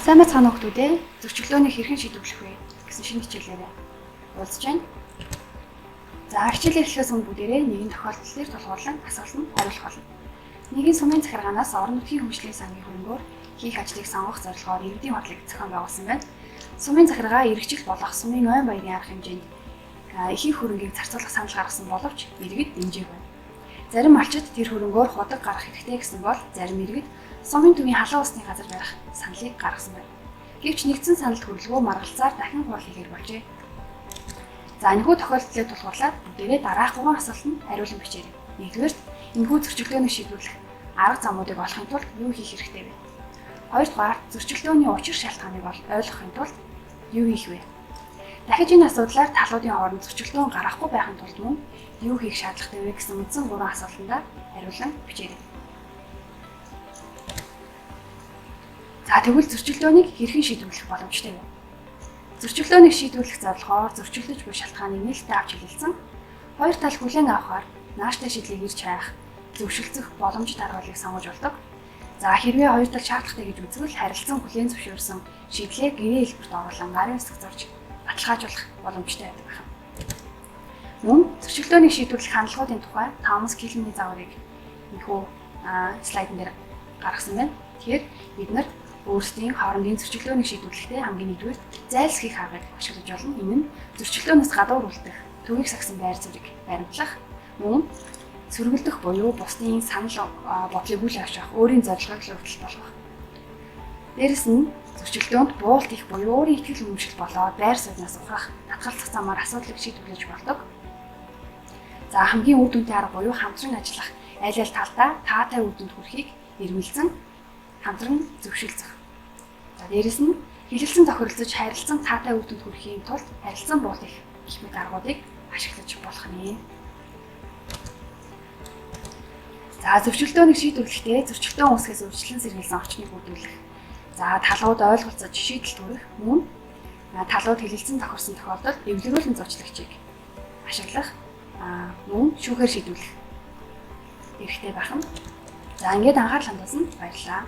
Сайн байцгаана уу хүмүүс ээ. Зөрчилдөөнийг хэрхэн шийдвэрлэх вэ гэсэн шинэ хичээлээрээ уулзж байна. За хичээлээ эхлэхээс өмнө бүгдээрээ нэгэн тохиолдол дээр тулгуурлан асуултанд хариулах болно. Нэгэн сумын захиргаанаас орон нутгийн хөгжлийн сангийн хөрөнгөөр хийх ажлыг сонгох зорилгоор иргэдийн бодлогыг зохион байгуулсан байна. Сумын захиргаа иргэжил болох сумын ойн баярын арга хэмжээнд ихэнх хөрөнгийг зарцуулах санал гаргасан боловч иргэд дэмжээгүй. Зарим малчид тэр хөрөнгөөр худаг гаргах хэрэгтэй гэсэн бол зарим иргэд сумын төвийн халуун усны газар барих саналыг гаргасан байна. Гэвч нэгдсэн саналд хүрэлгүй маргалцаар дахин хурал хийхээр болжээ. За энэхүү тохиолдлыг тулгуурлаад бүгдээрээ дараах 3 асуултанд хариулан бичээрэй. Нэгдүгээр, энэхүү зөрчилдөөнийг шийдвэрлэх арга замуудыг олохын тулд юу хийх хэрэгтэй вэ? Хоёрдугаар, зөрчилдөөний учир шалтгааныг ойлгохын тулд юу хийх вэ? Дахиж энэ асуудлаар талуудын хооронд зөрчилдөөн гарахгүй байхын тулд мөн юу хийх шаардлагатай вэ гэсэн үндсэн 3 асуултанд хариулан бичээрэй. За тэгвэл зөрчилдөөнийг хэрхэн шийдвэрлэх боломжтой вэ? Зөрчилдөөнийг шийдвэрлэх зорилгоор зөрчилдөж буй шалтгааныг нээлттэй авч хэлэлцэн хоёр тал хүлээн авахаар нааштай шийдлийг ирж хайх, зөвшөлдсөх боломжит аргалыг сонгож болдог. За хэрвээ хоёр тал шаардлагатай гэж үзвэл харилцан хүлээн зөвшөөрсөн шийдлээ гэрээ хэлбэрт оруулан гарын хэсэг зорж баталгаажуулах боломжтой байдаг байна. Мөн зөрчилдөөнийг шийдвэрлэх хандлагуудын тухай Томас Килмний загварыг энэхүү слайдн дээр гаргасан байна. Тэгэхээр бид нар өөрсдийн хоорондын зөрчилдөөнийг шийдвэрлэхдээ хамгийн нэгдүгээр зайлсхийх аргыг ашиглаж болно. Энэ нь зөрчилдөөнөөс гадуур үлдэх, төвийг сагсан байр суурийг баримтлах, мөн сөргөлдөх буюу бусдын санал бодлыг үл авч авах, өөрийн зорилгыг л хүртэл болгох. Дээрэс нь зөрчилдөөнд буулт их буюу өөрийн итгэл үнэмшил болоод байр сууриас ухрах, татгалзах замаар асуудлыг шийдвэрлэж болдог. За хамгийн үр дүнтэй арга буюу хамтран ажиллах, аль аль талдаа таатай үр дүнд хүрэхийг эрмэлзэн хамтран зөвшөлдөх. За дээрэс нь хэлэлцэн тохиролцож харилцан таатай үр дүнд хүрэхийн тулд харилцан буулт их мэт аргуудыг ашиглаж болох нэ. За зөрчилдөөнийг шийдвэрлэхдээ зөрчилдөөн үүсгэс үржилэн сэргийлсэн орчныг бүрдүүлэх. За талууд ойлголцож шийдэл төрөх, мөн талууд хэлэлцэн тохирсон тохиолдолд эвлэрүүлэн зурчлагчийг ашиглах, мөн шүүхээр шийдвэрлэх хэрэгтэй байна. За ингээд анхаарал хандуулсанд баярлалаа.